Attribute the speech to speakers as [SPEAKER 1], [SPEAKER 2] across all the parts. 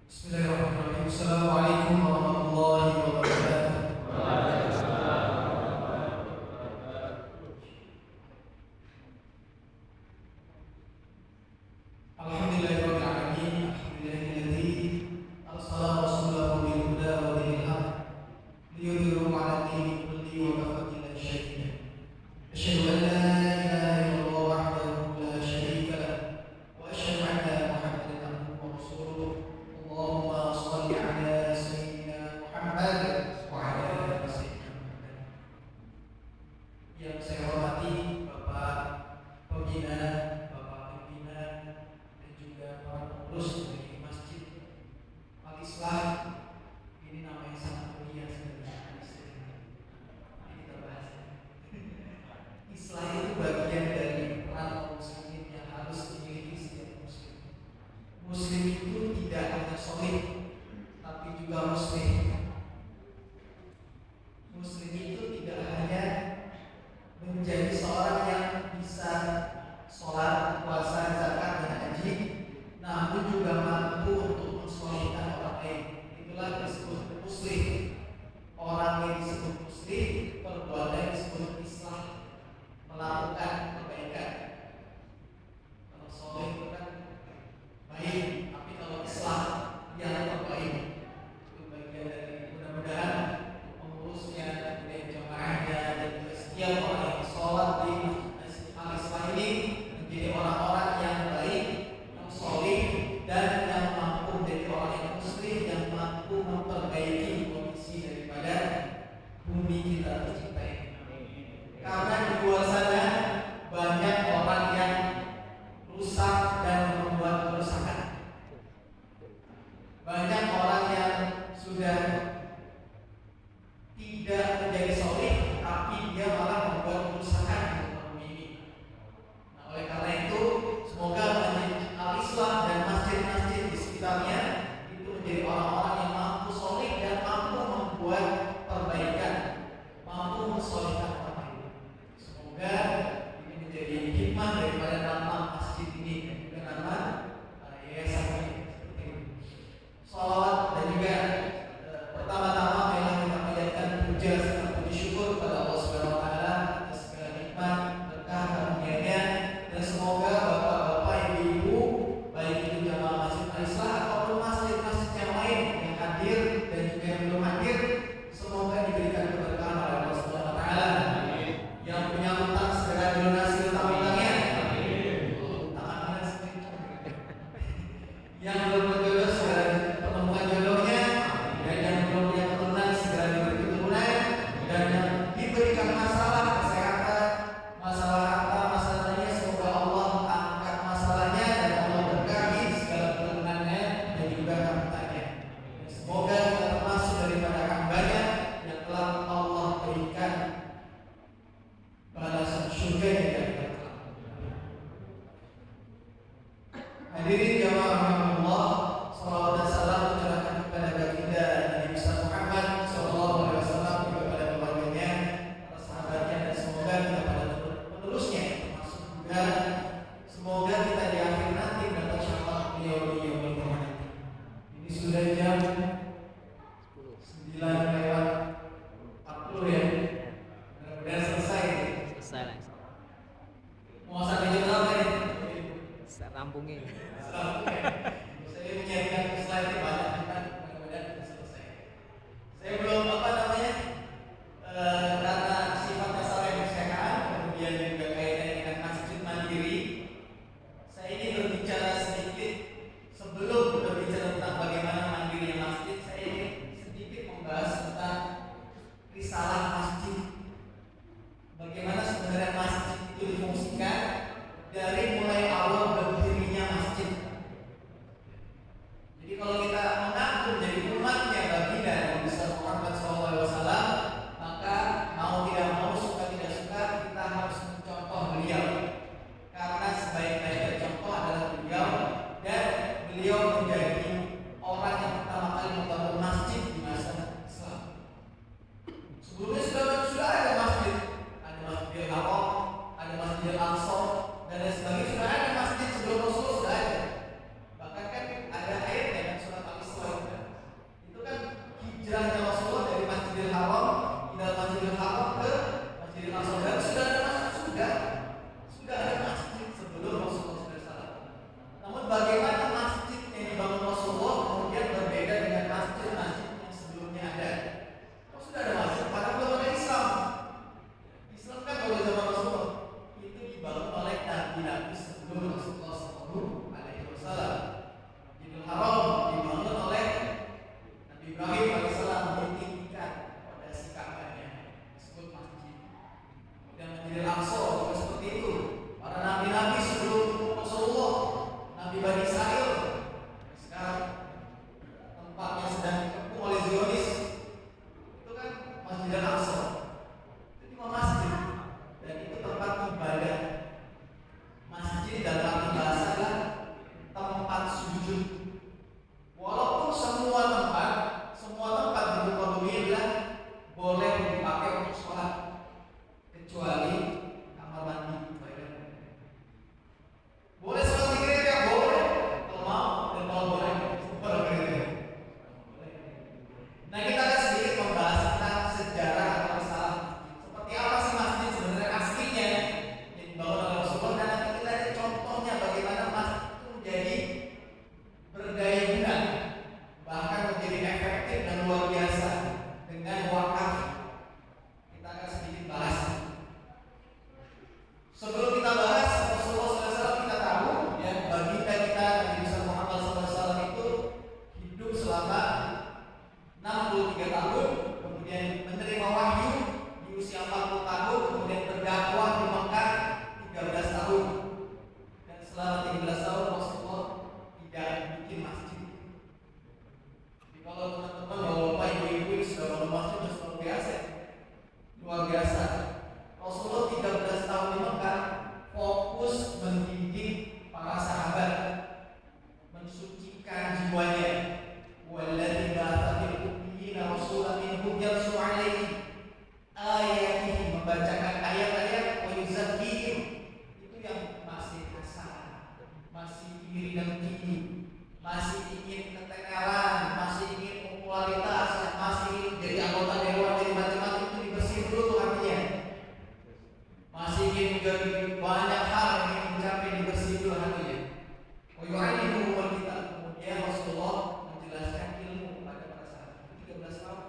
[SPEAKER 1] Bismillahirrahmanirrahim. Assalamualaikum warahmatullahi wabarakatuh. Alhamdulillahirabbil alamin. Alhamdulillahilladzi arsala rasulahu bil huda wa dinil haq liyudhhirahu 'ala dini kullihi wa kafa billahi shahida. Asyhadu an la ilaha illallah wahdahu la syarika lah wa asyhadu anna Muhammadan abduhu wa rasuluh. Allahumma shalli 'ala sayyidina Muhammad wa 'ala ali sayyidina Muhammad. Yang saya hormati Bapak Pembina, Bapak Pimpinan, dan juga para pengurus dari Masjid Al-Islah. Ini namanya sangat mulia sebenarnya. Ini kita bahas. Islah itu bagian dari peran kaum muslimin yang harus dimiliki setiap muslim. Muslim itu tidak hanya solid, tapi juga muslim. Muslim itu tidak hanya menjadi seorang yang bisa sholat, puasa, zakat, dan haji, namun juga mampu untuk mensolihkan orang lain. Itulah disebut muslim. Orang yang disebut muslim, perbuatan disebut islah, melakukan kebaikan. Kalau soleh itu kan baik, tapi kalau islah yang terbaik itu bagian dari mudah-mudahan pengurusnya, kemudian jamaahnya, dan juga setiap orang yang sholat di Masjid Al-Islah ini menjadi orang-orang yang baik, yang soleh, dan yang mampu menjadi orang yang muslim, yang mampu memperbaiki kondisi daripada bumi kita tercinta ini. Karena di luar sana banyak orang yang rusak dan membuat kerusakan. Banyak orang yang sudah tidak menjadi soleh, tapi dia malah membuat kerusakan di muka bumi ini. Nah, oleh karena itu, semoga Masjid Al-Islah dan masjid-masjid di sekitarnya itu menjadi orang-orang yang mampu soleh dan mampu membuat perbaikan, mampu mensolehkan orang lain. Semoga ini menjadi hikmah daripada nama masjid ini dan juga nama yayasan ini. Salawat dan juga pertama-tama marilah kita panjatkan puja serta puji syukur kepada Allah Subhanahu wa taala atas segala nikmat, berkah, karunia-Nya, dan semoga bapak-bapak, ibu-ibu, baik itu jamaah Masjid Al-Islah ataupun masjid-masjid yang lain yang hadir dan juga yang belum hadir, semoga diberikan keberkahan oleh Allah Subhanahu wa taala. Yang punya utang segera dilunasi utang-utangnya. Tangan sendiri. Yang belum berjodoh segera menemukan jodohnya, dan yang belum punya keturunan segera diberi keturunan, dan yang diberikan masalah kesehatan, masalah harta, masalah lainnya, semoga Allah angkat masalahnya dan Allah berkahi segala keturunannya dan juga hartanya. Semoga kita termasuk daripada hambanya yang telah Allah berikan balasan surga yang tidak terbatas. Hadirin jamaah rahimahullah, salawat dan salam tercurahkan kepada baginda Nabi besar Muhammad sallallahu alaihi wasallam, juga kepada keluarganya, para sahabatnya, dan semoga kita pada penerusnya, termasuk juga semoga kita di akhir nanti mendapat syafaat beliau di yaumil qiyamah. Ini sudah jam 9:40 ya. Mudah-mudahan selesai.
[SPEAKER 2] Selesai langsung.
[SPEAKER 1] Mau sampai jam berapa ya?
[SPEAKER 2] Saya rampungin.
[SPEAKER 1] Saya menyiapkan slide banyak kan, mudah-mudahan bisa selesai. Saya belum karena sifatnya saling persekaan, kemudian juga kaitannya dengan masjid mandiri. Saya ini berbicara sedikit sebelum berbicara tentang bagaimana mandirinya masjid. Saya ingin sedikit membahas tentang risalah masjid. Bagaimana sebenarnya masjid itu difungsikan dari mulai awal berdirinya masjid. Jadi kalau kita mengaku menjadi umatnya baginda Nabi besar Muhammad SAW, maka mau tidak mau, suka tidak suka, kita harus mencontoh beliau. Karena sebaik-baiknya contoh adalah beliau, dan beliau menjadi orang yang pertama kali membangun masjid di masa Islam. Sebelumnya sudah ada masjid, ada Masjidil Haram, ada Masjidil Aqsa, dan lain sebagainya. Sudah ada masjid sebelum Rasulullah, sudah ada. Bahkan kan ada ayat dalam surat Al-Isra mensucikan jiwanya. Walladzi ba'atha fil ummiyina rasulan minhum yatlu 'alaihim ayatihi, membacakan ayat-ayat, wa yuzakkihim, itu yang masih kasar, masih iri dan tinggi, masih ingin ketenaran, masih ingin popularitas, masih ingin jadi anggota dewan, jadi macam-macam, itu dibersihin dulu tuh hatinya. Masih ingin menjadi banyak hal yang ingin mencapai, dibersihin dulu hatinya. Wa yu'allimuhumul kitab, kemudian Rasulullah menjelaskan ilmu kepada para sahabat. 13 tahun.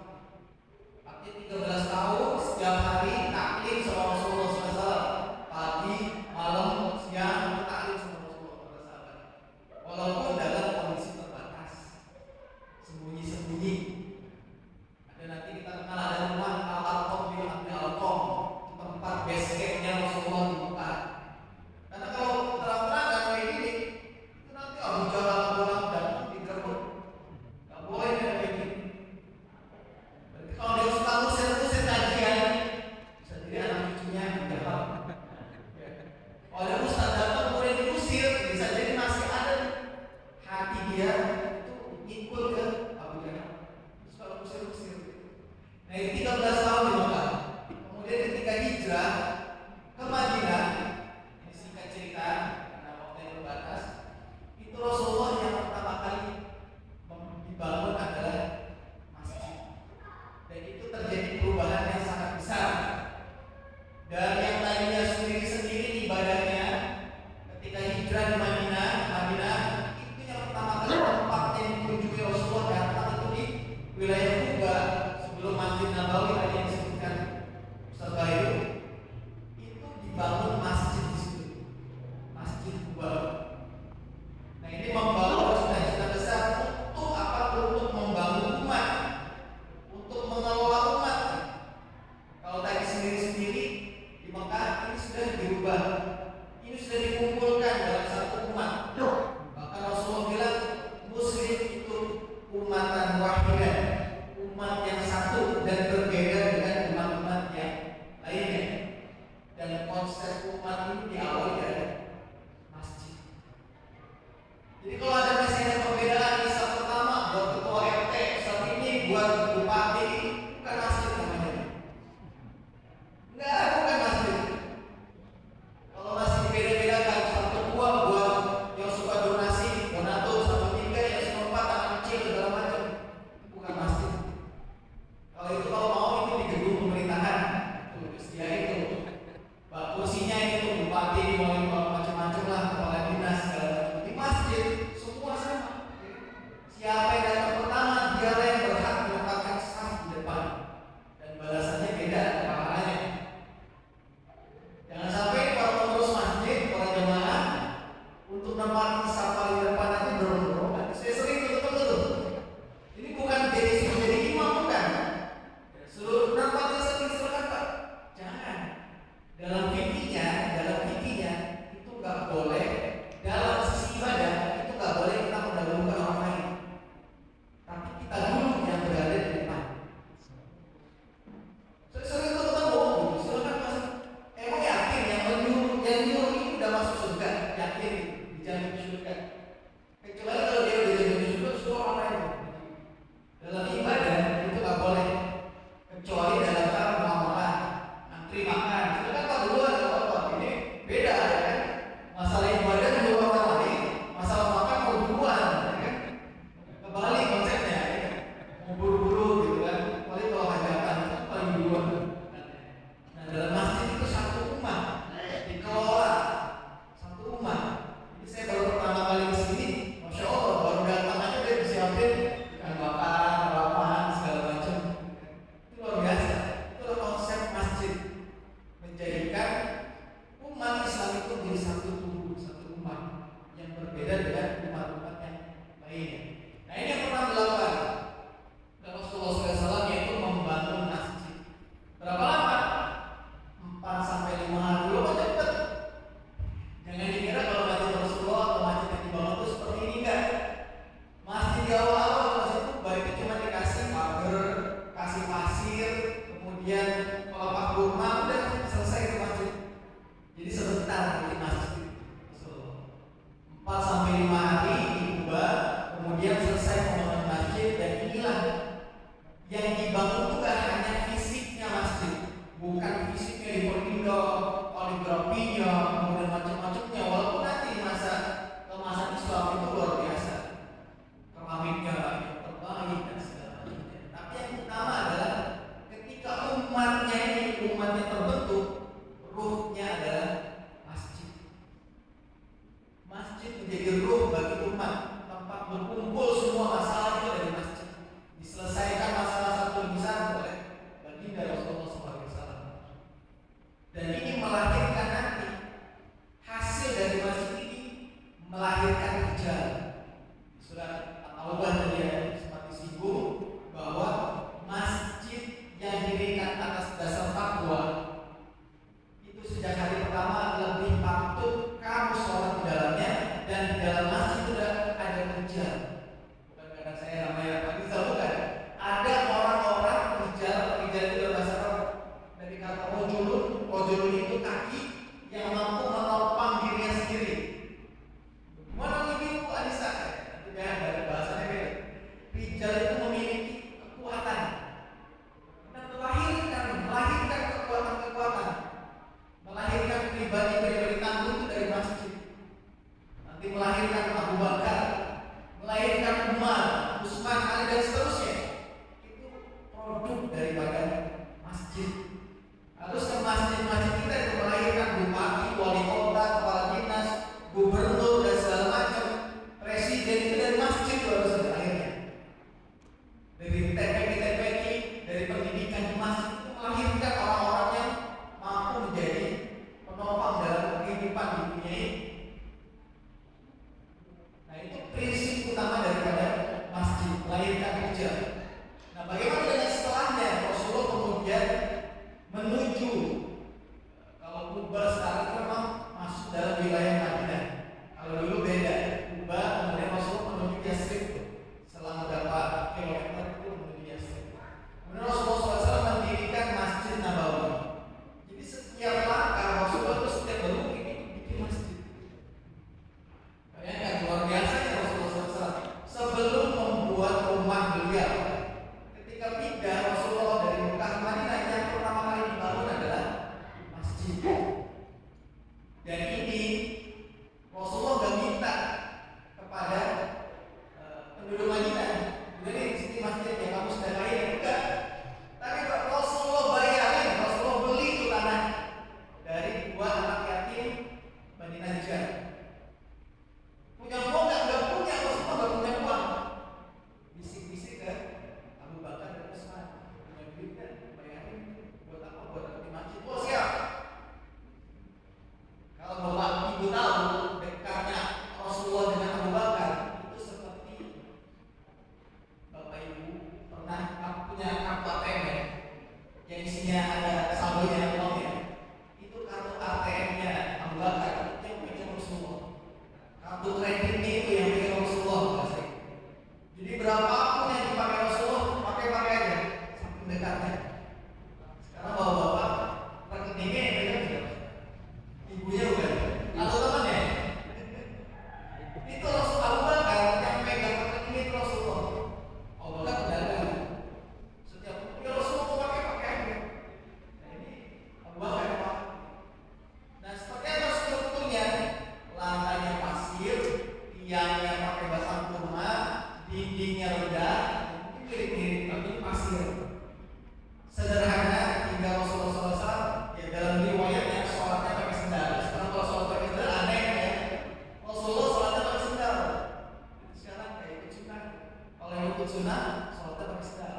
[SPEAKER 1] Artinya 13 tahun setiap hari taklim sama Rasulullah SAW. Pagi, malam, siang taklim sama Rasulullah para sahabat. Walaupun dalam kondisi terbatas, sembunyi-sembunyi. Ada nanti kita kenal ada rumah Al-Arqam bin Abdul Arqam, tempat base campnya Rasulullah di Mekah. Karena kalau terang-terangan kayak gini, itu nanti Abu Jahal pulang dan digerebek. Gak boleh kayak gini. Berarti kalau dia suka usir kajian, bisa jadi anak cucunya menjawab. Kalau ada ustaz datang boleh diusir, bisa jadi masih ada hati dia itu ikut ke Abu Jahal. Terus kalau usir-usir. Nah ini 13 tahun di Mekah. Kemudian ketika hijrah ke Madinah, ini singkat cerita karena waktu yang terbatas, itu Rasulullah yang pertama kali dibangun adalah masjid. Dan itu terjadi perubahan yang sangat besar. Dan yang tadinya sendiri-sendiri ibadahnya, ketika hijrah di Madinah itu yang pertama kali Rizal. Bukan karena saya namanya Pak Rizal, bukan. Ada orang-orang Rizal itu dalam bahasa Arab dari kata rojulun itu kaki yang mampu menopang dirinya sendiri. Mana lebih Anissa? Nanti dari bahasanya beda. Rizal itu memiliki kekuatan dan melahirkan kekuatan, melahirkan pribadi-pribadi tangguh itu dari masjid. Nanti melahirkan Abu Bakar, melahirkan Umar, Utsman, Ali dan seterusnya. Itu produk daripada masjid. Harus ke masjid-masjid kita itu melahirkan bupati, wali kota, kepala dinas, gubernur dan segala macam. Presiden itu dari masjid harus lahirnya. Dari TPQ, dari pendidikan di masjid itu melahirkan orang-orang yang mampu menjadi penopang dalam kehidupan di dunia ini. Nah, itu prinsip utama daripada masjid, melahirkan hijab. Nah, bagaimana dengan setelahnya? Rasulullah kemudian menuju, kalau Kuba sekarang memang masuk dalam wilayah Madinah. Kalau dulu beda, Kuba kemudian Rasulullah menuju Yastrib. Selang beberapa kilometer itu menuju Yastrib. Kemudian Rasulullah SAW mendirikan Masjid Nabawi. Jadi setiap langkah Rasulullah itu setiap berumur ini bikin masjid. Bayangkan luar biasanya Rasulullah SAW. Sebelum membuat rumah beliau, ketika pindah Rasulullah dari Mekah ke Madinah, yang pertama kali dibangun adalah masjid. Dan ini Rasulullah gak minta kepada penduduk Madinah, jadi di sini masjid yang kamu sudah kaya, enggak. Tapi Rasulullah bayarin, Rasulullah beli itu tanah dari dua anak yatim Bani Najjar. Punya uang nggak punya, Rasulullah nggak punya uang. Bisik-bisik kan, Abu Bakar dan Utsman punya duit kan, bayarin. Buat apa? Buat di masjid. Oh siap. Kalau bapak ibu tahu dekatnya Rasulullah dengan Abu Bakar, itu seperti bapak ibu pernah punya kartu ATM ya, yang isinya ada saldonya uangnya. Itu kartu ATM-nya Abu Bakar yang pegang Rasulullah. Kartu kreditnya itu yang pegang Rasulullah pasti. Jadi berapapun yang dipakai Rasulullah, pakai aja, saking dekatnya. Sekarang bapak-bapak rekeningnya yang pegang siapa? Ibunya bukan? Atau temannya? Itu Rasulullah Abu Bakar yang pegang rekening itu Rasulullah. Abu Bakar pedagang. Setiap ya Rasulullah pakai aja. Nah ini Abu Bakar Pak. Nah seperti apa strukturnya? Lantainya pasir, tiangnya pakai batang kurma, dindingnya rendah, mungkin mirip-mirip tapi pasir. Sederhana hingga Rasulullah SAW ya dalam riwayatnya sholatnya pakai sendal. Sekarang kalau sholat pakai sendal aneh ya. Rasulullah sholatnya pakai sendal. Sekarang kayak ikut sunnah. Kalau yang ikut sunnah sholatnya pakai sendal.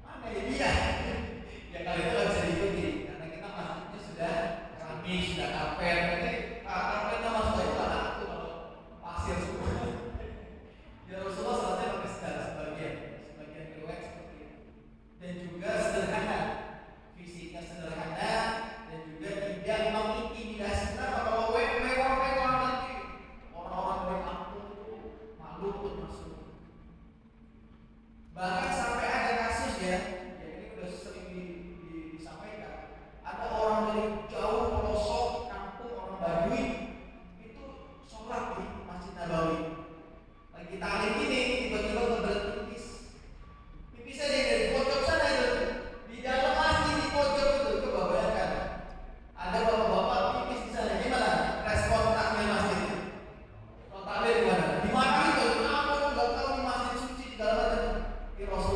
[SPEAKER 1] Mana ya dia? Ya kali itu nggak bisa diikuti karena kita masjidnya sudah keramik, sudah karpet. Jadi karpetnya masuk aja lah itu kalau pasir semua. Ya Rasulullah sholatnya pakai sendal sebagian riwayat seperti itu. Dan juga sederhana, fisiknya sederhana dan juga tidak mengintimidasi. Kenapa? Kalau mewah nanti orang-orang dari kampung itu malu untuk masuk. Bahkan sampai ada kasus ya ini sudah sering disampaikan. Ada orang dari jauh pelosok kampung, orang Baduy itu sholat di Masjid Nabawi. Lagi taklim ini tiba-tiba kebelet pipis. Pipis aja dari pojok sana itu. Di dalam masjid di pojok itu, coba bayangkan. Ada bapak-bapak pipis di sana. Gimana respon takmir masjid? Kalau takmir gimana? Dimarahin kalau kamu nggak tahu di masjid suci segala macam. Rasulullah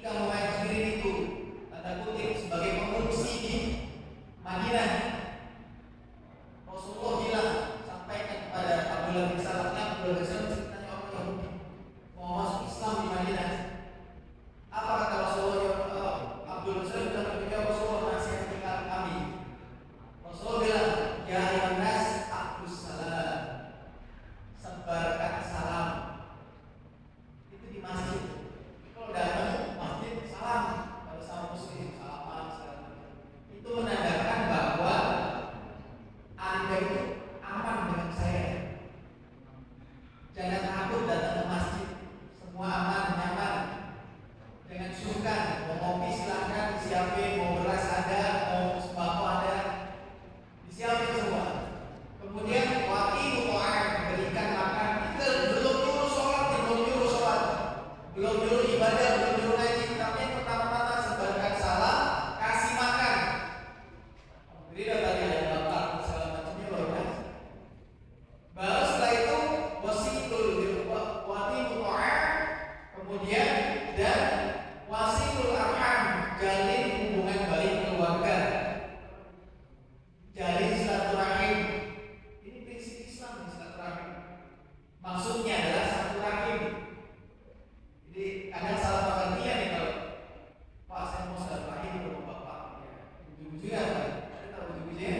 [SPEAKER 1] ketika Muhajirin itu tanda kutip sebagai pengungsi di Madinah, Rasulullah bilang, sampaikan kepada Abdullah bin Salam, Abdullah bin Salam ceritanya orang Yahudi mau masuk Islam di Madinah. Apa kata Rasulullah? Abdullah bin Salam bilang, ya Rasulullah, nasihatkan kami. Rasulullah bilang, ya ayuhan nas, afshus salam, sebarkan salam. Itu di masjid. Kalau datang masjid salam, kalau sama muslim salaman segala macam. Itu menandakan bahwa Anda itu aman dengan saya. Jangan takut datang ke masjid. Semua aman, nyaman. Jangan sungkan. Mau kopi silakan disiapin, mau beras ada, mau sembako ada, disiapin semua. Kemudian waqimu ta'am, berikan makan. Itu belum nyuruh sholat, belum nyuruh sholat, belum nyuruh ibadah, belum nyuruh ngaji. Tapi yang pertama-tama sebarkan salam, kasih makan. Jadi tadi ada bapak segala macamnya loh kan. Baru setelah itu wasitul waqimu ta'am, kemudian dan wasitul arham, jalin hubungan baik keluarga, jalin silaturahim. Ini prinsip Islam, silaturahim. Maksudnya adalah satu rahim. Jadi kadang salah pengertian nih kalau Pak saya mau silaturahim sama bapak. Ya, ujung-ujungnya apa? Ada tahu ujung-ujungnya?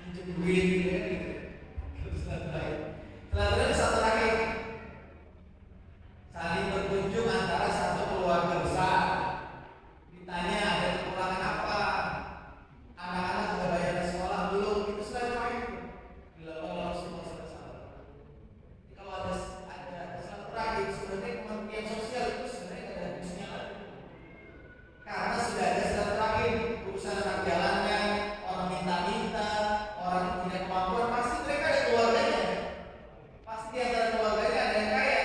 [SPEAKER 1] Pinjam duit gitu ya gitu. Terus silaturahim. Silaturahim satu rahim. Saling berkunjung antara satu keluarga besar. Ditanya ada kekurangan apa? Anak-anak sudah bayar sekolah belum? Itu silaturahim. Dilakukan oleh semua saudara. Kalau ada silaturahim, sebenarnya Kementerian Sosial itu sebenarnya ada habisnya lah. Karena sudah ada silaturahim, urusan anak jalannya, orang minta-minta, orang tidak kemampuan, pasti mereka ada keluarganya. Pasti di antara keluarganya ada yang kaya.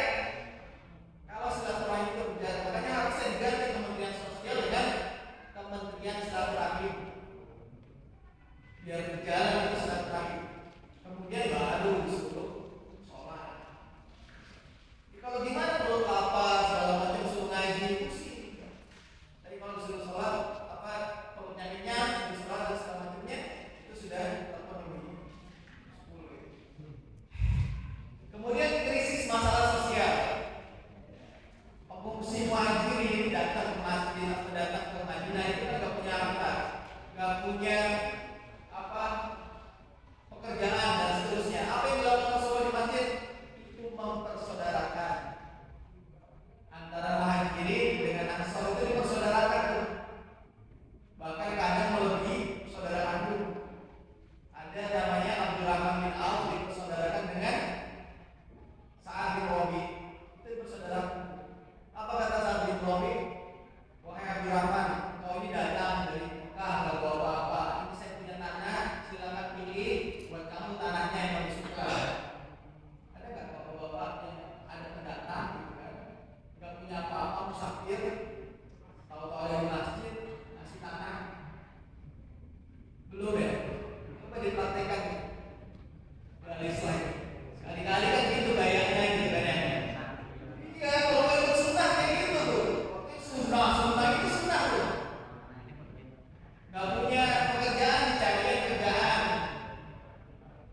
[SPEAKER 1] Kalau silaturahim itu berjalan, makanya harusnya diganti Kementerian Sosial dengan Kementerian Silaturahim. Biar berjalan itu silaturahim. Kemudian baru disuruh sholat. Kalau gimana perlu apa segala macam suruh ngaji pusing. Tapi kalau disuruh sholat apa perlu nyanyinya, disuruh sholat dan segala macamnya itu sudah terpenuhi. Kemudian krisis masalah sosial. Pengungsi Muhajirin datang ke masjid atau datang ke Madinah itu kan nggak punya harta, nggak punya apa pekerjaan dan seterusnya. Apa yang dilakukan Rasulullah di masjid itu mempersaudarakan antara Muhajirin dengan Ansar, itu dipersaudarakan tuh. Bahkan kadang melebihi saudara kandung. Ada namanya Abdurrahman bin Auf dipersaudarakan dengan Sa'ad bin Rabi. Itu dipersaudarakan. Apa kata Sa'ad bin Rabi? Wahai Abdurrahman, kau ini datang dari Mekah, gak bawa apa-apa. Ini saya punya tanah, silakan pilih buat kamu tanahnya yang kamu suka. Ada nggak bapak-bapak yang ada pendatang gitu kan? Nggak punya apa-apa, musafir, tahu-tahu ada di masjid, ngasih tanah. Belum ya? Coba dipraktekkan. Balik lagi. Sekali-kali kan gitu gayanya gitu kan ya. Iya, kalau itu sunnah kayak gitu tuh. Sunnah itu sunnah tuh. Gak punya pekerjaan dicariin kerjaan.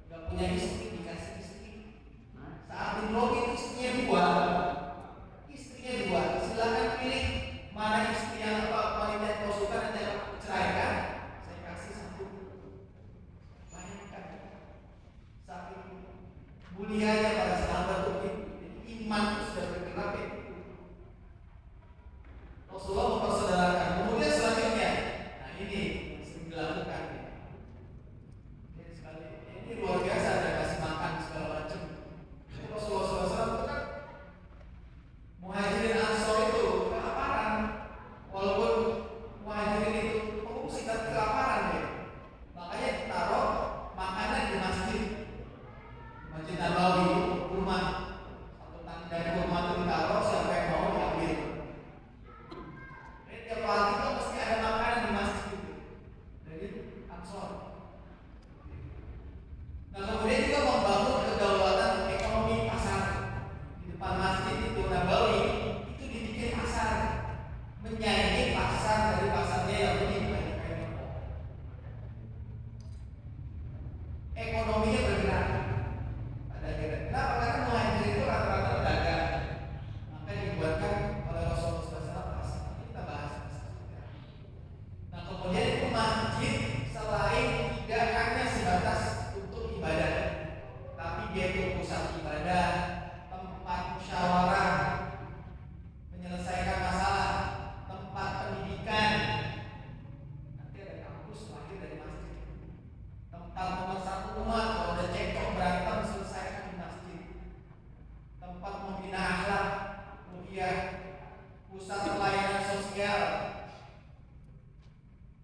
[SPEAKER 1] Gak punya istri dikasih istri. Saat bin Robi itu istrinya dua. Silakan pilih mana istri yang wanita yang kau suka nanti aku ceraikan. Saya kasih satu. Bayangkan. Saking mulianya para sahabat itu, iman itu sudah bergerak ya. Rasulullah mempersaudarakan. Kemudian selanjutnya, nah ini yang sering dilakukan. Ini sekali, ini luar biasa, ada kasih makan segala macam. Rasulullah SAW itu kan Muhajirin Ansor itu kelaparan. Walaupun Muhajirin itu pengungsi tapi kelaparan ya. Makanya taruh makanan di masjid. Masjid Nabawi, rumah. Satu tangga dari rumah itu ditaruh, siapa yang mau diambil. Jadi tiap pagi itu pasti ada makanan di masjid itu. Dari Ansor. Nah kemudian juga membangun kedaulatan ekonomi pasar. Di depan masjid itu Nabawi itu dibikin pasar, menyaingi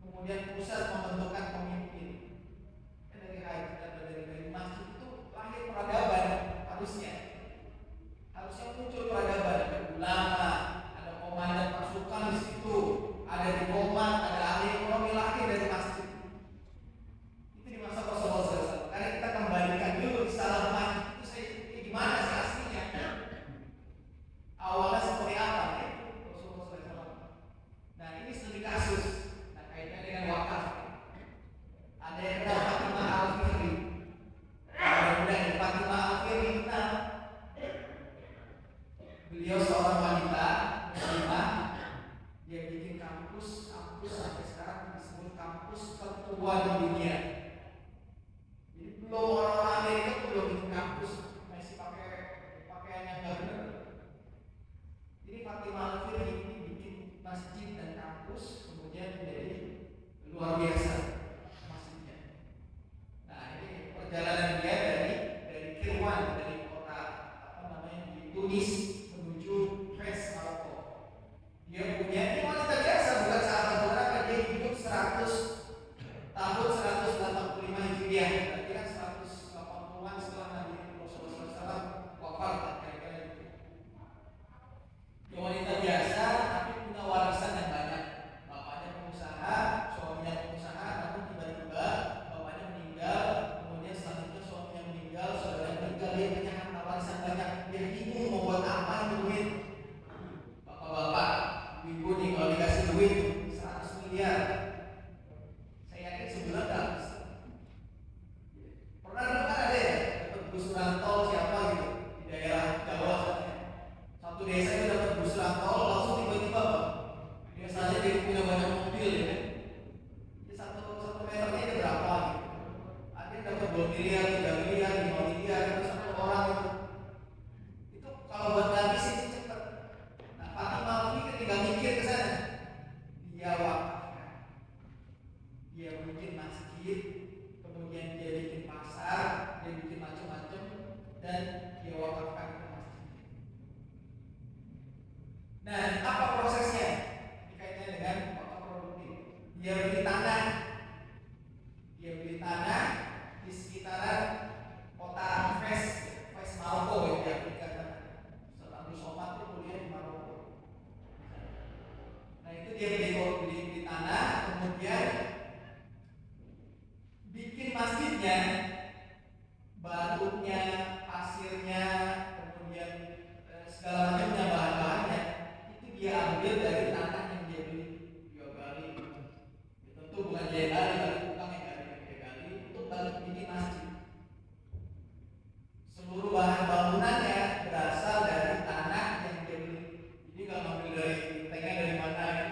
[SPEAKER 1] kemudian pusat pembentukan pemimpin. Dari masjid itu lahir peradaban, harusnya muncul peradaban. Ada ulama, ada komandan pasukan di situ, ada diplomat, ada ahli ekonomi, lahir dari masjid. Itu di masa Rasulullah SAW. Karena kita kembalikan dulu istilah masjid itu gimana sih aslinya? Awalnya seperti apa? Rasulullah SAW. Nah, ini studi kasus. Nah, kaitannya dengan wakaf. Ada yang kenal Fatimah Al-Fihri. Kemudian Fatimah Al-Fihri kenal. Beliau seorang wanita muslimah. Dia bikin kampus sampai sekarang disebut kampus tertua di dunia. Jadi belum orang Amerika tuh belum bikin kampus, masih pakai pakaian yang nggak benar. Jadi Fatimah Al-Fihri ini bikin masjid dan kampus, kemudian menjadi luar biasa masjidnya. Nah, ini perjalanan dia dari Kirwan, dari kota di Tunis menuju Fez, Maroko. Dia punya ini wanita biasa, bukan sahabat berapa, dia hidup 185 Hijriah. Berarti kan 180-an setelah Nabi Rasulullah SAW wafat, kira-kira gitu. Dia wanita biasa, tapi punya warisan yang banyak. Bapaknya pengusaha, suaminya pengusaha, namun tiba-tiba bapaknya meninggal, kemudian selanjutnya suaminya meninggal, saudaranya meninggal, dia punya harta warisan banyak. Dia bingung mau buat apa itu duit. Bapak-bapak, ibu nih kalau dikasih duit 100 miliar, saya yakin sebulan tak habis. Pernah dulu kan ada ya, dapat gusuran tol siapa gitu di daerah Jawa sana. Satu desa itu dapat gusuran tol, langsung tiba-tiba Pak, biasanya dia punya banyak mobil ya kan. Jadi satu meternya itu berapa gitu. Ada yang dapat 2 miliar, 3 miliar, 5 miliar, itu satu orang itu. Itu kalau buat ngabisin sih cepet. Nah, Fatimah ini ketika mikir ke sana, dia wakafkan. Dia bikin masjid, kemudian dia bikin pasar, dia bikin macam-macam, dan dia wakafkan ke masjid. Nah, apa prosesnya? Dikaitkan dengan wakaf produktif. Dia beli tanah. Dia beli tanah di sekitaran kota Fez Maroko ya, di Afrika kan. Setelah Somad itu kuliah di Maroko. Nah, itu dia beli tanah, kemudian bikin masjidnya, batunya, pasirnya, kemudian segala macamnya, bahan-bahannya itu dia ambil dari tanah yang dia beli. Dia gali, tentu bukan dia gali, tapi tukang yang gali untuk balik bikin masjid. Seluruh bahan bangunannya berasal dari tanah yang dia beli. Jadi nggak ngambil dari tengah dari mana ya,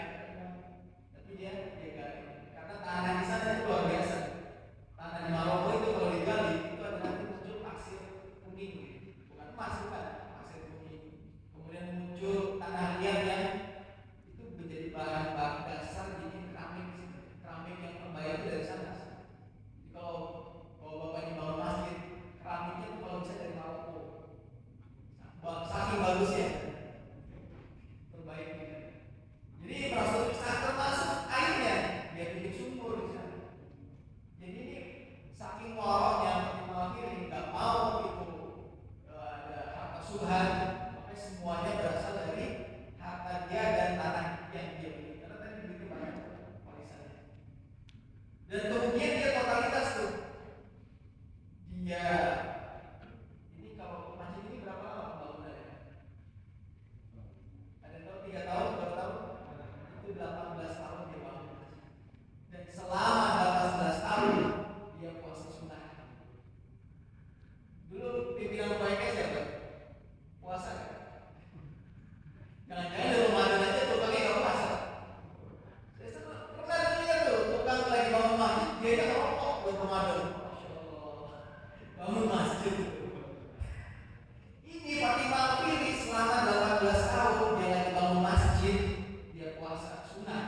[SPEAKER 1] tapi dia gali. Karena tanah di sana itu luar biasa. Tanah di Maroko itu kalau digali itu ada nanti muncul pasir kuning, bukan emas, bukan pasir kuning. Kemudian muncul tanah liat yang itu menjadi bahan dasar bikin keramik yang terbaik itu dari sana. Jadi kalau bapaknya bangun masjid, keramiknya itu kalau bisa dari Maroko. Saking bagusnya, terbaik. Jadi infrastruktur sangat termasuk airnya, dia bikin sumur di sana. Jadi ini saking waroknya Fatimah nggak mau itu ada harta subhan, makanya semuanya berasal dari harta dia dan tanah yang dia beli. Karena tadi begitu banyak warisannya. Dan kemudian dia totalitas tuh. Dia ini kalau masjid ini berapa lama pembangunannya? Ada yang tahu 3 tahun, berapa tahun? Itu 18 tahun dia bangun masjid. Dan selama 18 tahun dia puasa sunnah. Dulu pimpinan proyeknya siapa? Puasa kan? Jangan-jangan di Ramadan aja tukangnya nggak puasa. Saya pernah lihat tuh tukang lagi bangun masjid, dia kan rokok buat Ramadan. Masya Allah, bangun masjid. Ini Fatimah Al-Fihri selama 18 tahun dia lagi bangun masjid, dia puasa sunnah.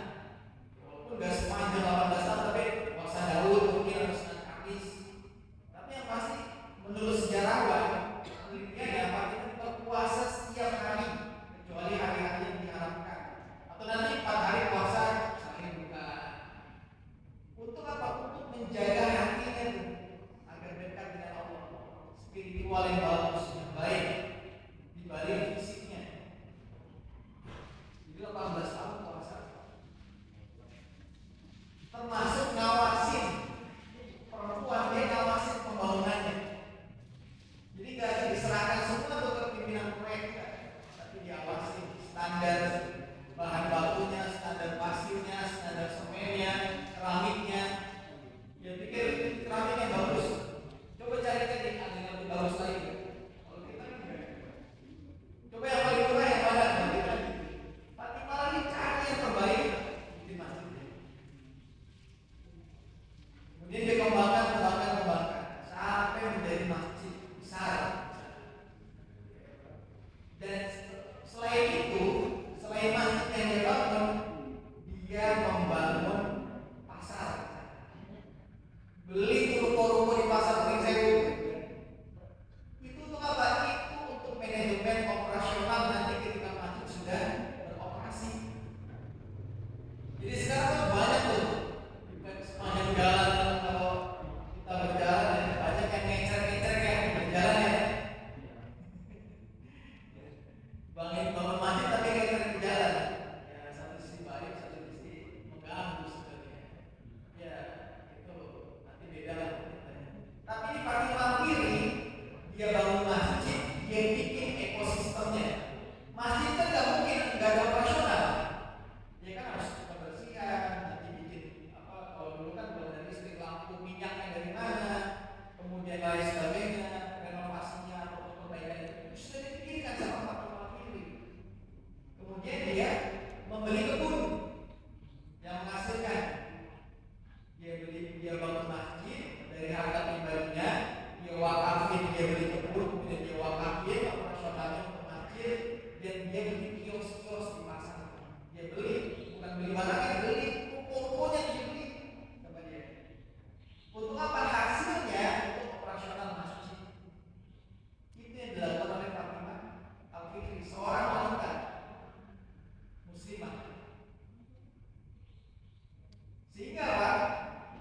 [SPEAKER 1] Sehingga Pak,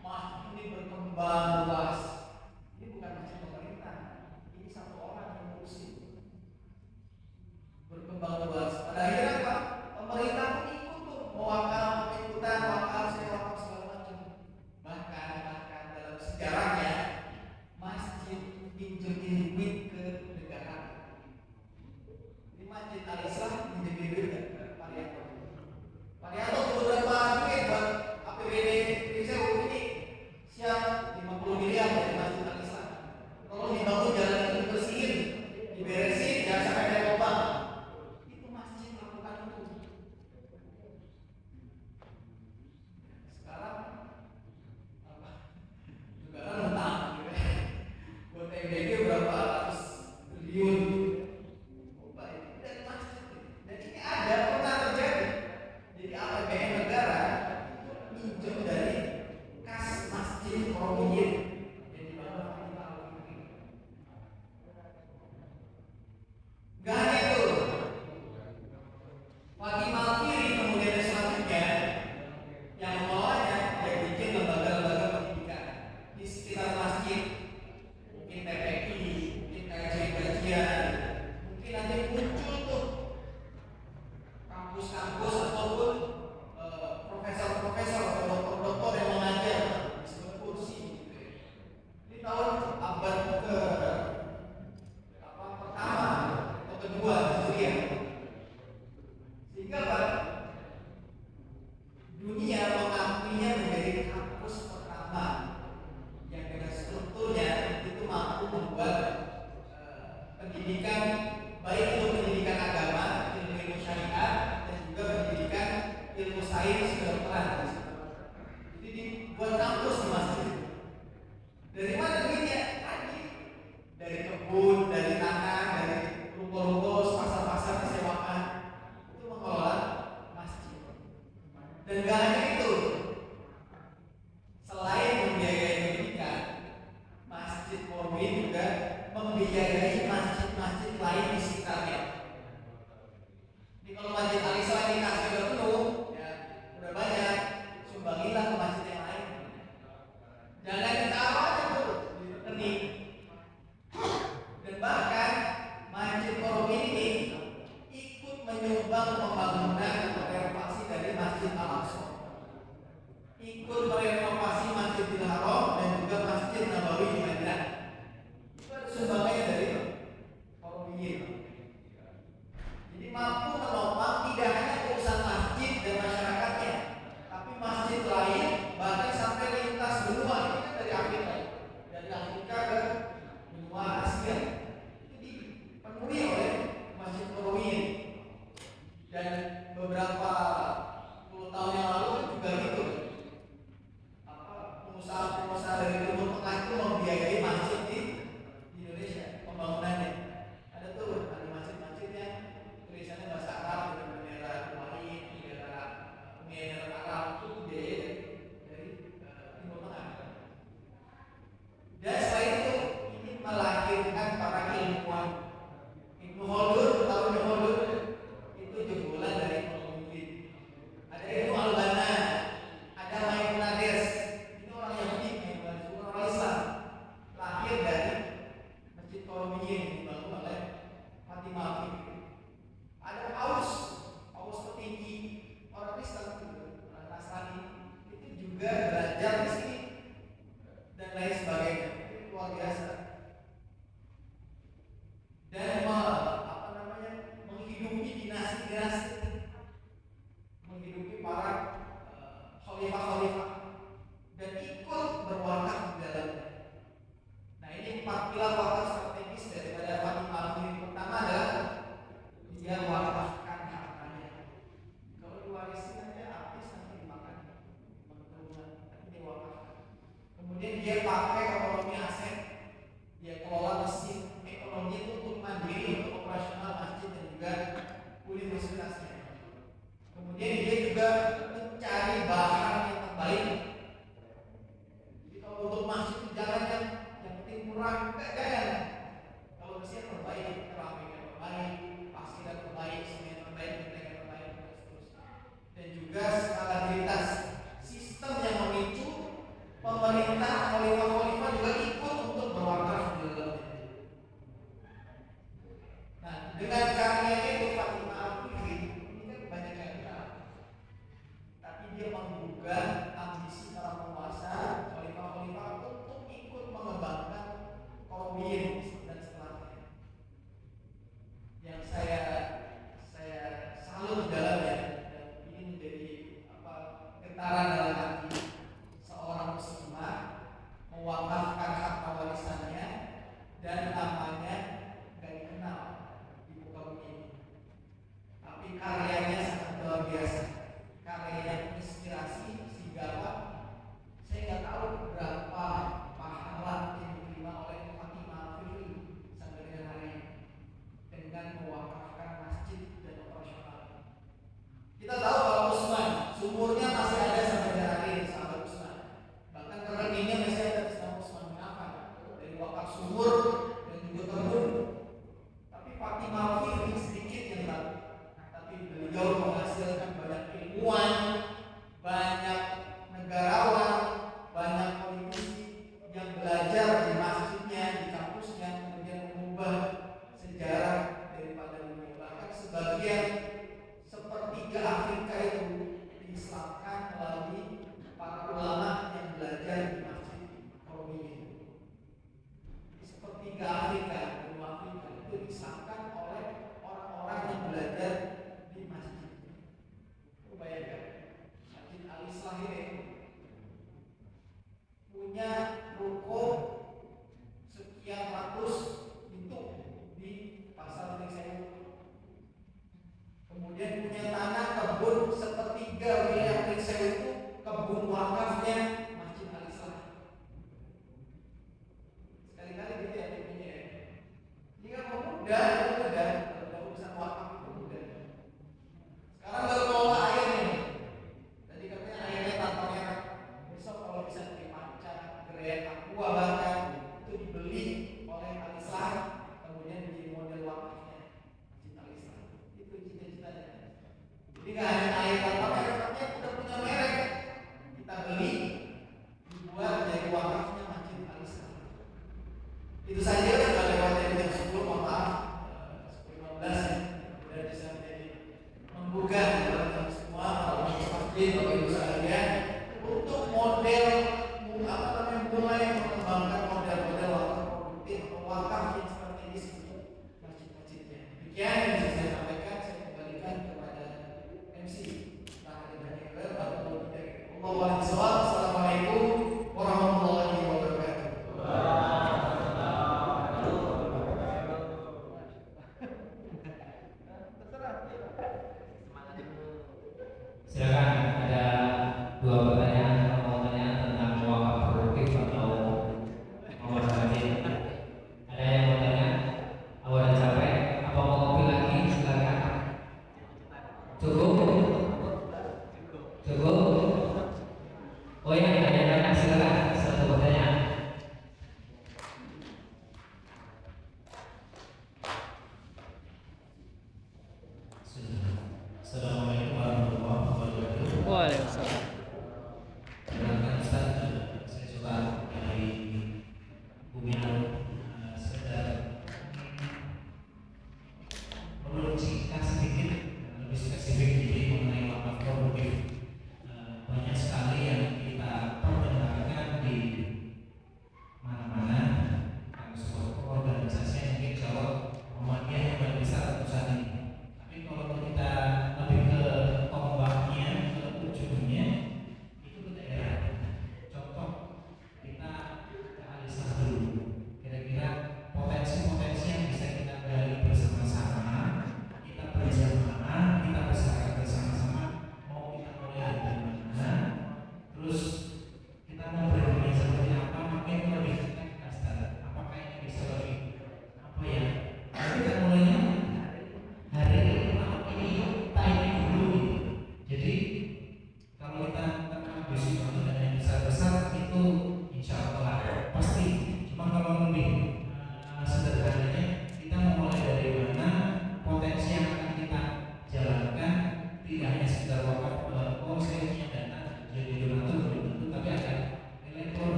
[SPEAKER 1] masjid ini berkembang luas. Ini bukan masjid pemerintah, ini satu orang yang ngurusin. Berkembang luas. Pada akhirnya Pak, pemerintah pun ikut tuh, mewakal, ikutan, wakal, sewa, segala macam. Bahkan dalam sejarahnya, masjid pinjemin duit ke negara. Ini masjid Al-Islam pinjemin duit ke Pariato. Pariato beberapa duit buat APBD Indonesia ini siap 50 miliar dari masjid Al-Islam. Kalau dibangun jalan itu dibersihin, diberesin, jangan sampai ada lubang. Itu masjid melakukan itu. Sekarang apa? Negara mentang, buat PBB berapa ratus triliun. Dan ini ada pernah terjadi. Jadi APBN negara itu minjem dari kas masjid Romiyin yang dibangun Fatimah Al-Fikri. Gak hanya itu, Fatimah Al-Fikri kemudian selanjutnya yang mengelolanya yang bikin lembaga-lembaga pendidikan di sekitar masjid, mungkin TPI, mungkin kajian-kajian, mungkin nanti muncul tuh kampus-kampus ataupun profesor-profesor atau doktor-doktor yang mengajar di sebuah kursi gitu ya. Ini tahun abad pertama atau kedua Hijriah. Sehingga Pak, dunia mengakuinya menjadi kampus pertama yang dengan strukturnya itu mampu membuat pendidikan, baik itu pendidikan agama, ilmu syariat, dan juga pendidikan ilmu sains kedokteran. Jadi dibuat kampus di masjid. Dari mana duitnya? Tadi dari kebun, dari tanah, dari ruko-ruko, pasar-pasar disewakan. Itu mengelola masjid. Dan gak hanya itu, selain membiayai pendidikan, Masjid Qorwin juga membiayai masjid-masjid lain di sekitarnya. Jadi kalau Masjid Al-Islam ini kasih udah penuh, ya udah banyak, sumbangilah ke masjid yang lain. Jangan ditaruh aja tuh di rekening. Dan bahkan Masjid Qorwin ini ikut menyumbang pembangunan renovasi dari Masjid Al-Aqsa, ikut merenovasi Masjidil Haram dan juga Masjid Nabawi di Madinah. Itu ada sumbangannya dari Qorwin. Jadi mampu menopang tidak hanya urusan masjid dan masyarakatnya, tapi masjid lain bahkan sampai lintas benua. Ini kan dari Afrika ke benua Asia. Itu dipenuhi oleh Masjid Qorwin. Dan beberapa puluh tahun yang lalu juga gitu. Pengusaha-pengusaha dari Timur Tengah itu membiayai masjid di Indonesia, pembangunannya. Ada masjid-masjid yang tulisannya bahasa Arab dengan bendera Kuwait, bendera Arab, itu biaya dari Timur Tengah. Dan selain itu, ini melahirkan para ilmuwan. Ibnu Khaldun, tahu Ibnu Khaldun? Itu jebolan dari Qorwin. Ada Ibnu Al-Banna, ada Maimun Nades. Ini orang Yahudi, orang Islam, lahir dari Masjid Qorwin yang dibangun oleh Fatimah Al-Fikri. Ada Paus petinggi orang Kristen, orang Nasrani, itu juga belajar di sini dan lain sebagainya. Itu luar biasa. Dan menghidupi dinasti-dinasti, menghidupi para khalifah-khalifah dan ikut berwakaf di dalamnya. Nah, ini 4 pilar wakaf strategis daripada Fatimah Al-Fikri. Pertama adalah dia wakafkan hartanya. Kalau diwarisin aja habis nanti dimakan keturunan, tapi dia wakafkan. Kemudian dia pakai ekonomi aset, dia kelola mesin ekonomi itu untuk mandiri, untuk operasional masjid dan juga universitasnya. Kemudian dia juga mencari bahan yang terbaik. Jadi kalau untuk masjid itu jangan yang penting murah, jangan. Kalau mesin terbaik, keramik yang terbaik, pasir yang terbaik, semen terbaik, genteng yang terbaik, dan seterusnya. Dan juga skala sistem yang bergetaran dalam hati seorang muslimah mewakafkan harta warisannya dan namanya gak dikenal di muka bumi ini, tapi karyanya sangat luar biasa. Karyanya inspirasi segala. Saya nggak tahu berapa pahala yang diterima oleh Fatimah Al-Fikri sampai dengan hari ini dengan mewakafkan masjid dan operasional. Kita tahu kalau Usman sumurnya masih ada sampai dengan hari ini, sahabat Usman. Bahkan rekeningnya masih ada di nama Usman bin Affan dari wakaf sumur dan juga kebun. Tapi Fatimah Al-Fikri sedikit yang tahu. Tapi beliau menghasilkan banyak ilmuwan, banyak negarawan, banyak politisi yang belajar di masjidnya, di kampusnya, kemudian mengubah sejarah daripada dunia. Bahkan sebagian sepertiga Afrika itu diislamkan melalui para ulama yang belajar di masjid Nabawi itu. Sepertiga Afrika, benua Afrika itu diislamkan oleh orang-orang yang belajar di masjid. Bayangkan, Masjid Al-Islah ini punya ruko sekian ratus pintu di pasar Sewu. Kemudian punya tanah kebun sepertiga wilayah Sewu itu kebun wakafnya Masjid Al-Islah. Sekali-kali gitu ya punya ya. Jika mudah kalau urusan wakaf itu mudah. Sekarang baru mau air nih. Tadi katanya airnya tanpa merek. Besok kalau bisa dipancar, gerai aqua bahkan itu dibeli oleh Al-Islah, kemudian menjadi model wakafnya Masjid Al-Islah. Itu cita-citanya. Jadi nggak hanya air tanpa merek, tapi udah punya merek. Kita beli, dibuat jadi wakafnya Masjid Al-Islah. Itu saja kan nggak lewat dari jam 10, mohon maaf, 10.15 ya. Udah bisa menjadi membuka teman-teman semua, masjid, bapak ibu sekalian, untuk model mulai mengembangkan model-model wakaf produktif atau wakaf yang strategis untuk masjid-masjidnya. Demikian yang bisa saya sampaikan. Saya kembalikan kepada MC. Assalamualaikum warahmatullahi wabarakatuh.
[SPEAKER 3] Silakan, ada dua pertanyaan. Mau tanya tentang wakaf produktif atau mau masjid? Ada yang mau tanya? Awal capek? Apa mau kopi lagi? Silakan. Cukup? Cukup?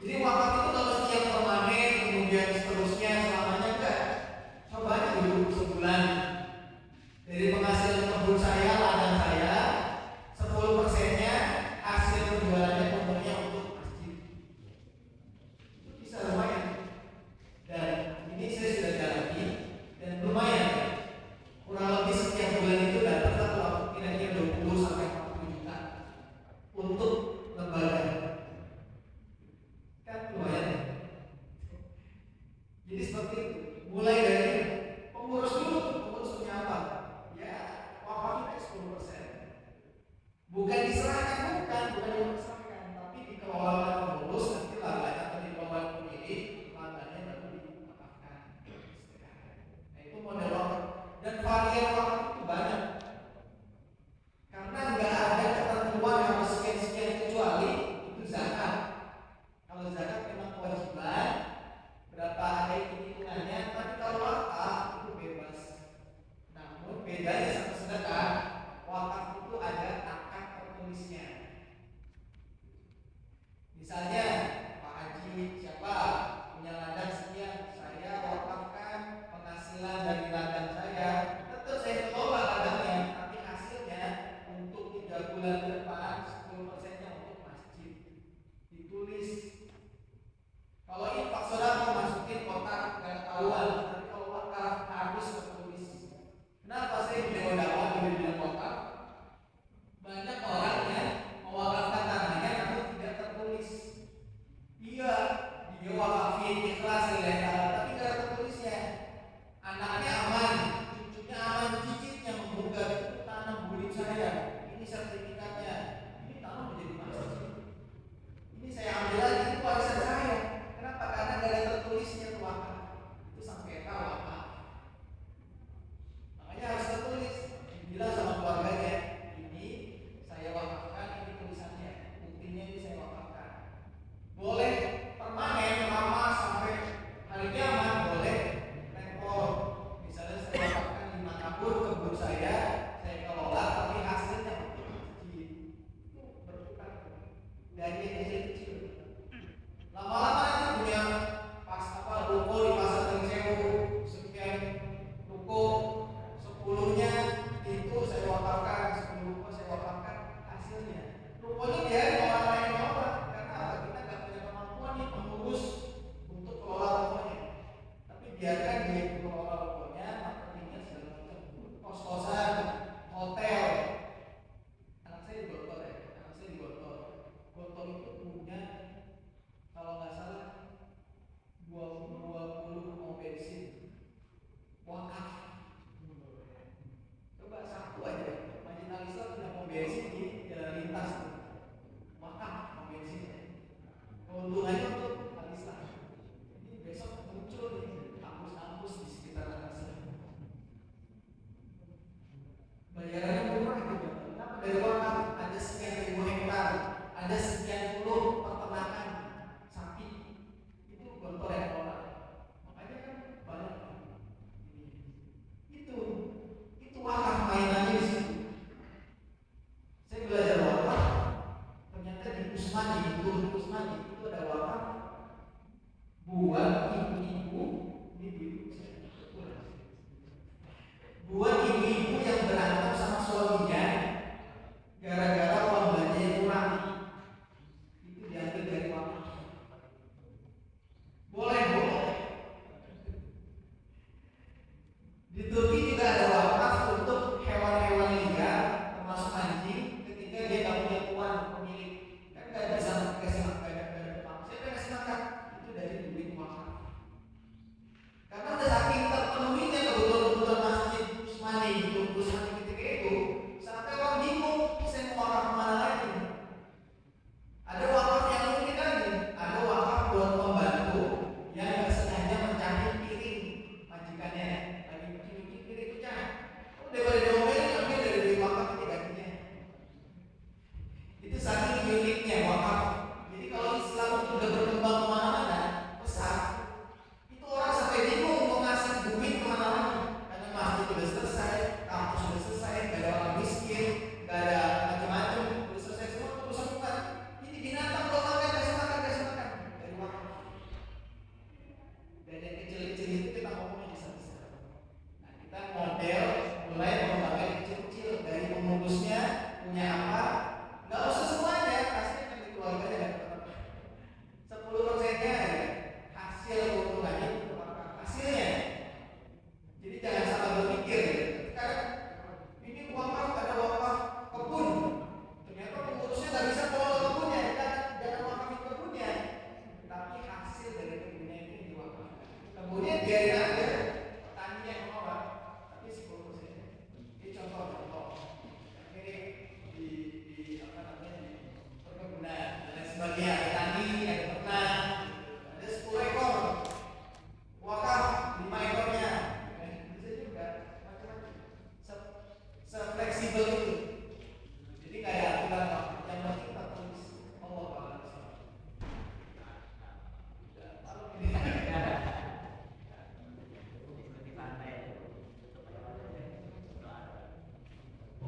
[SPEAKER 1] Jadi wakaf itu nggak mesti yang permanen, kemudian seterusnya selamanya enggak. Coba aja dulu sebulan dari penghasilan kebun saya, ladang saya, 10%-nya hasil penjualannya pokoknya untuk masjid. Itu bisa lumayan. Dan ini saya sudah jalani dan lumayan. Kurang lebih setiap bulan itu dapat satu kira-kira 20 sampai 40 juta untuk lembaga. Kan lumayan. Jadi seperti itu. Mulai dari pengurus dulu, pengurus punya apa? Ya, wakafnya 10%. Bukan diserahkan, bukan diserahkan, tapi dikelola oleh pengurus, nanti ladanya atau dikelola pemilik, ladanya baru diwakafkan. Nah, itu model wakaf. Dan varian wakaf itu banyak. Karena nggak ada ketentuan harus sekian-sekian kecuali itu zakat. Kalau zakat memang kewajiban, berapa ada hitungannya, tapi kalau wakaf itu bebas. Namun bedanya sama sedekah, wakaf itu ada akad tertulisnya. Misalnya Pak Haji siapa punya ladang sekian, saya wakafkan penghasilan dari ladang saya, tetap saya kelola ladangnya, tapi hasilnya untuk 3 bulan ke depan 10%-nya untuk masjid. Ditulis. Kalau infak saudara masukin kotak nggak ketahuan, tapi kalau wakaf harus tertulis. Kenapa saya beliau dakwah di bilang wakaf? Banyak orang yang mewakafkan tanahnya namun tidak tertulis. Iya, dia wakafin ikhlas lillahi, tapi nggak ada tertulisnya. Anaknya aman, cucunya aman, cicitnya menggugat itu tanah milik saya. Ini sertifikatnya. Ini tanah menjadi masjid. Ini saya ambil lagi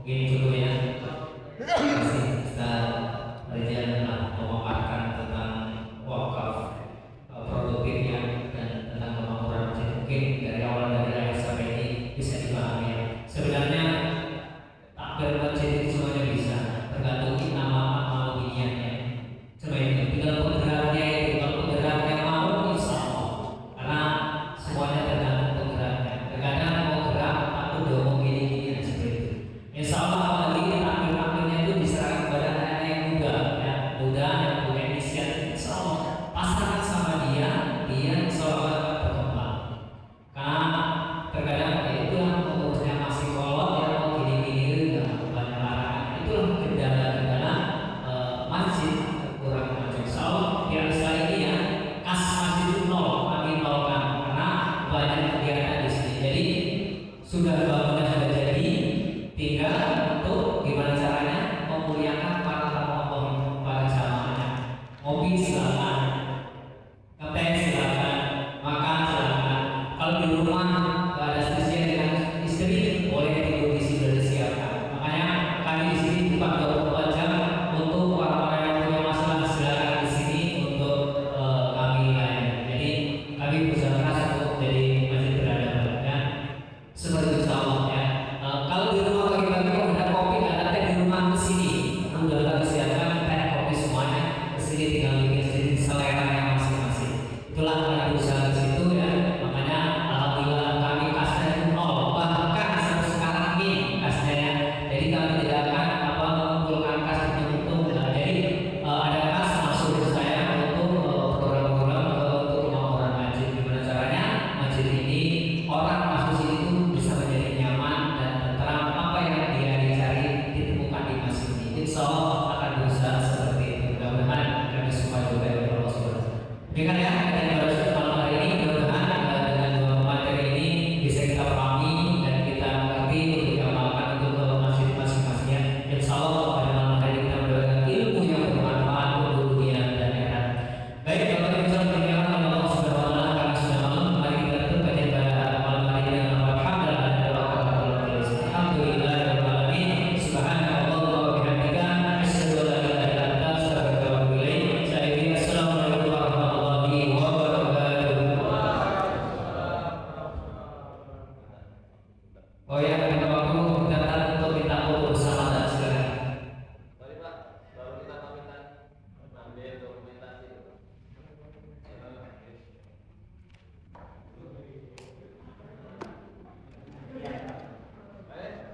[SPEAKER 3] Mungkin cukup ya. Terima kasih Ustaz Reza telah memaparkan tentang wakaf produktifnya dan tentang kemakmuran masjid. Mungkin dari awal dari akhir sampai ini bisa dipahami ya. Sebenarnya takbir masjid itu semuanya bisa, tergantung nama mau niatnya. Cuma itu tinggal penggeraknya itu. Kalau penggeraknya mau, insya Allah. Karena semuanya tergantung penggeraknya. Terkadang mau gerak aku udah mau gini-gini dan seperti itu. Insya Allah apalagi takbir-takbirnya itu diserahkan kepada anak-anak yang muda, ya muda yang punya inisiatif. Insya Allah pasrahkan sama dia insya Allah akan berkembang. Karena terkadang ya itu yang umurnya masih kolot ya mau gini-gini ya banyak larangan. Itulah kendala-kendala masjid kurang maju. Insya Allah yang sekali ini ya kas masjid itu nol, kami nolkan karena banyak kegiatan di sini. Jadi sudah bangunan sudah jadi, tinggal untuk gimana caranya memuliakan para tamu Allah pada zamannya. Ngopi selama